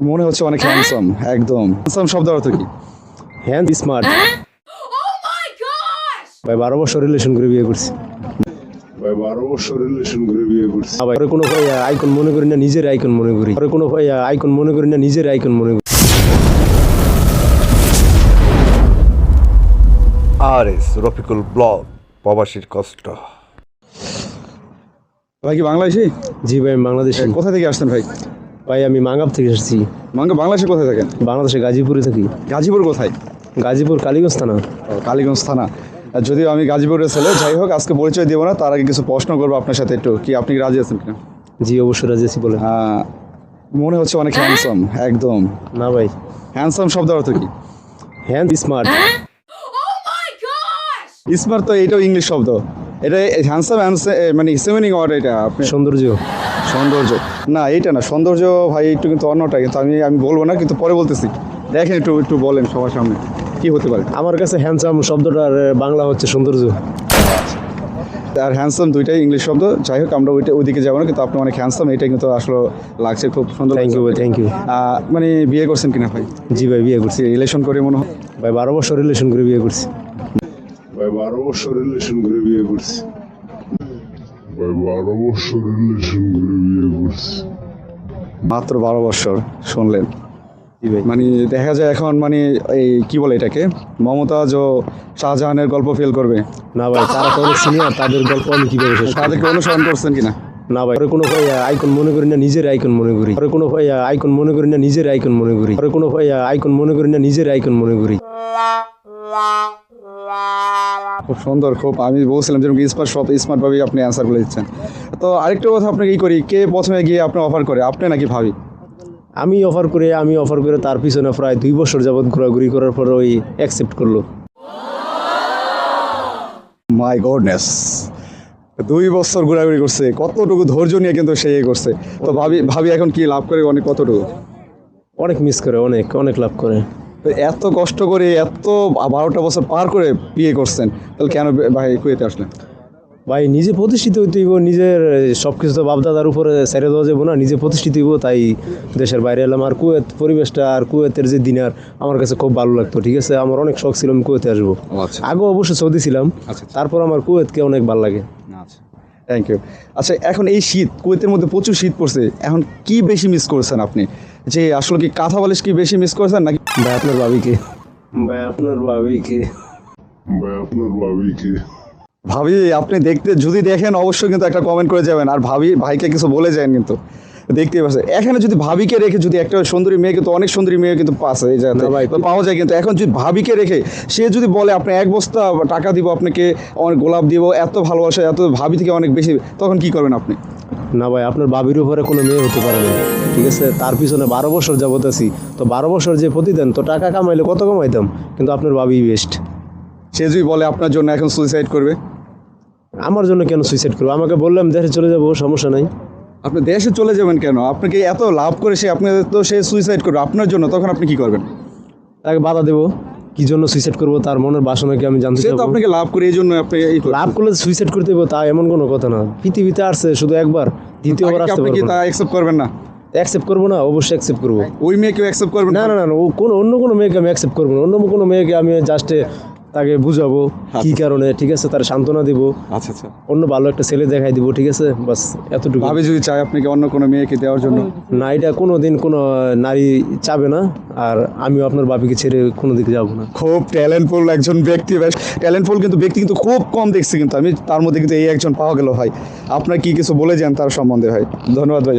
মনে হচ্ছে অনেক হ্যান্ডসাম। একদম হ্যান্ডসাম শব্দের অর্থ কি? Hand smart. ভাই 12 বছর রিলেশন করে বিয়ে করছি। ভাই 12 বছর রিলেশন করে বিয়ে করছি। ভাই ওরে কোনো ভাই আইকন মনে করি না, নিজের আইকন মনে করি। ওরে কোনো ভাই আইকন মনে করি না, নিজের আইকন মনে করি। RS রফিকুল ব্লগ প্রবাসীর কষ্ট। ভাই কি বাংলাদেশি? জি ভাই আমি বাংলাদেশি। কোথা থেকে আসছেন ভাই? ভাই আমি মাঙ্গাব থেকে এসেছি। বাংলাদেশে কোথায় থাকেন? বাংলাদেশে গাজীপুরে থাকি। গাজীপুর কোথায়? গাজীপুর কালীগঞ্জ থানা। কালীগঞ্জ থানা। যদিও আমি গাজীপুরের ছেলে, যাই হোক আজকে পরিচয় দেবো না, তার আগে কিছু প্রশ্ন করবো আপনার সাথে। একটু কি আপনি রাজি আছেন কিনা? জি অবশ্যই রাজি আছি। বলে মনে হচ্ছে অনেক হ্যান্ডসাম। একদম না ভাই, হ্যান্ডসাম শব্দের অর্থ কি? Hand smart. স্মার্ট তো এটাও ইংলিশ শব্দ। এটা হ্যান্ডসাম মানে সেমিনিং ওয়ার্ড। এটা আপনি সৌন্দর্য। সৌন্দর্য না, এইটা না সৌন্দর্য ভাই, একটু কিন্তু অন্যটা। কিন্তু আমি বলবো না, কিন্তু পরে বলতেছি। দেখেন একটু বলেন সবার সামনে কি হতে পারে। আমার কাছে হ্যান্ডসাম শব্দটার বাংলা হচ্ছে সৌন্দর্য। আর হ্যান্ডসাম দুইটাই ইংলিশ শব্দ। যাই হোক আমরা ওইদিকে যাবো না, কিন্তু আপনি অনেক হ্যান্ডসাম, এটা কিন্তু আসলে লাগছে খুব সুন্দর। থ্যাংক ইউ ভাই, থ্যাংক ইউ। মানে বিয়ে করছেন কিনা ভাই? জি ভাই বিয়ে করছি। রিলেশন করে মনে হয়? ভাই 12 বছর রিলেশন করে বিয়ে করছি। ভাই 12 বছর রিলেশন করে বিয়ে করছি। ভাই 12 বছর রিলেশন করে বিয়ে করছি। মাত্র 12 বছর শুনলেন? জি ভাই। মানে দেখা যায় এখন মানে এই কি বলে এটাকে, মমতাজ ও শাহজাহানের গল্প ফেল করবে। না ভাই তারা তো অনেক সিনিয়র, তাদের গল্প আমি কিভাবে শেষ করব? তাদেরকে অনুসরণ করছেন কিনা? না ভাই ওরে কোনো ভাই আইকন মনে করি না, নিজের আইকন মনে করি। ওরে কোনো ভাই আইকন মনে করি না, নিজের আইকন মনে করি। ওরে কোনো ভাই আইকন মনে করি না, নিজের আইকন মনে করি। খুব সুন্দর। খুব আমি বলছিলাম যেরকম স্মার্ট ভাবে আপনি অ্যান্সারগুলো দিচ্ছেন। তো আরেকটা কথা আপনাকে করি, কে প্রথমে গিয়ে আপনি অফার করে, আপনি নাকি ভাবি? আমি অফার করে তার পিছনে প্রায় 2 বছর যাবৎ ঘোরাঘুরি করার পর ওই অ্যাকসেপ্ট করলো। মাই গডনেস, 2 বছর ঘোরাঘুরি করছে, কতটুকু ধৈর্য নিয়ে কিন্তু সে করছে। তো ভাবি এখন কি লাভ করে অনেক, কতটুকু? অনেক মিস করে, অনেক অনেক লাভ করে। তো এত কষ্ট করে এত 12টা বছর পার করে বিয়ে করছেন, তাহলে কেন ভাই কুয়েতে আসলেন? ভাই নিজে প্রতিষ্ঠিত হইতে হইব, নিজের সব কিছু তো বাপদাদার উপরে ছেড়ে দেওয়া যাবো না, নিজে প্রতিষ্ঠিত হইব। তাই দেশের বাইরে এলাম। আর কুয়েত পরিবেশটা আর কুয়েতের যে দিনার আমার কাছে খুব ভালো লাগতো। ঠিক আছে, আমার অনেক শখ ছিল আমি কুয়েতে আসবো। আচ্ছা আগেও অবশ্য সৌদি ছিলাম, আচ্ছা। তারপর আমার কুয়েতকে অনেক ভালো লাগে। আচ্ছা, থ্যাংক ইউ। আচ্ছা, এখন এই শীত, কুয়েতের মধ্যে প্রচুর শীত পড়ছে, এখন কি বেশি মিস করছেন আপনি? যে আসলে কি কাঁথা বালিশ কি বেশি মিস করছেন নাকি? ভাই আপনার ভাবিকে। ভাই আপনার ভাবিকে। ভাই আপনার ভাবিকে। ভাবি আপনি দেখতে যদি দেখেন অবশ্যই কিন্তু একটা কমেন্ট করে যাবেন, আর ভাইকে কিছু বলে যান। কিন্তু দেখতেই পাচ্ছেন এখানে যদি ভাবিকে রেখে যদি একটা সুন্দরী মেয়ে, কিন্তু অনেক সুন্দরী মেয়ে কিন্তু পাচ্ছে এই জায়গাতে না ভাই, পাওয়া যায়। কিন্তু এখন যদি ভাবিকে রেখে সে যদি বলে আপনি 1 বস্তা টাকা দিব আপনাকে, অনেক গোলাপ দিব, এত ভালোবাসা, এত ভাবি থেকে অনেক বেশি, তখন কি করবেন আপনি? না ভাই আপনার ভাবির উপরে কোনো মেয়ে হতে পারে না। ঠিক আছে, তার পিছনে 12 বছর যাবত আছি। তো 12 বছর যে প্রতিদিন তো টাকা কামাইলে কত কামাইতাম, কিন্তু আপনার ভাবি বেস্ট। সে যদি বলে আপনার জন্য এখন সুইসাইড করবে, আমার জন্য কেন সুইসাইড করবো? আমাকে বললাম দেশে চলে যাবো, সমস্যা নাই। আপনি দেশে চলে যাবেন কেন? আপনাকে এত লাভ করে সে সুইসাইড করবে আপনার জন্য, তখন আপনি কি করবেন? তাকে বাধা দেবো। কি জন্য সুইসাইড করবো তার মনের বাসনা কি আমি জানতে সে তো চাবো। আপনাকে লাভ করে এই জন্য আপনি লাভ করলে সুইসাইড করতে হবে তা এমন কোনো কথা না। পৃথিবীতে আসছে শুধু একবার, দ্বিতীয়বার আসতে আপনি কি পারবো তা না। অ্যাকসেপ্ট করবেন না? অ্যাকসেপ্ট করবো না, অবশ্যই অ্যাকসেপ্ট করবো। ওই মেয়েকেও অ্যাকসেপ্ট করবেন না না না না, ও অন্য কোনো মেয়েকে আমি অ্যাকসেপ্ট করবো না। অন্য কোনো মেয়েকে আমি জাস্ট তাকে বুঝাবো কি কারণে, ঠিক আছে, তার সান্ত্বনা দিব, আচ্ছা আচ্ছা। অন্য ভালো একটা ছেলে দেখাই দিব, ঠিক আছে, বাস এতটুকু। ভাবি যদি চায় আপনাকে অন্য কোনো মেয়েকে দেওয়ার জন্য? না, এটা কোনো দিন কোনো নারী চাবে না, আর আমিও আপনার বাপিকে ছেড়ে কোনো দিকে যাবো না। খুব ট্যালেন্টফুল একজন ব্যক্তি, ট্যালেন্টফুল কিন্তু ব্যক্তি কিন্তু খুব কম দেখছি, কিন্তু আমি তার মধ্যে কিন্তু এই একজন পাওয়া গেল ভাই। আপনার কি কিছু বলে যান তার সম্বন্ধে ভাই? ধন্যবাদ ভাই।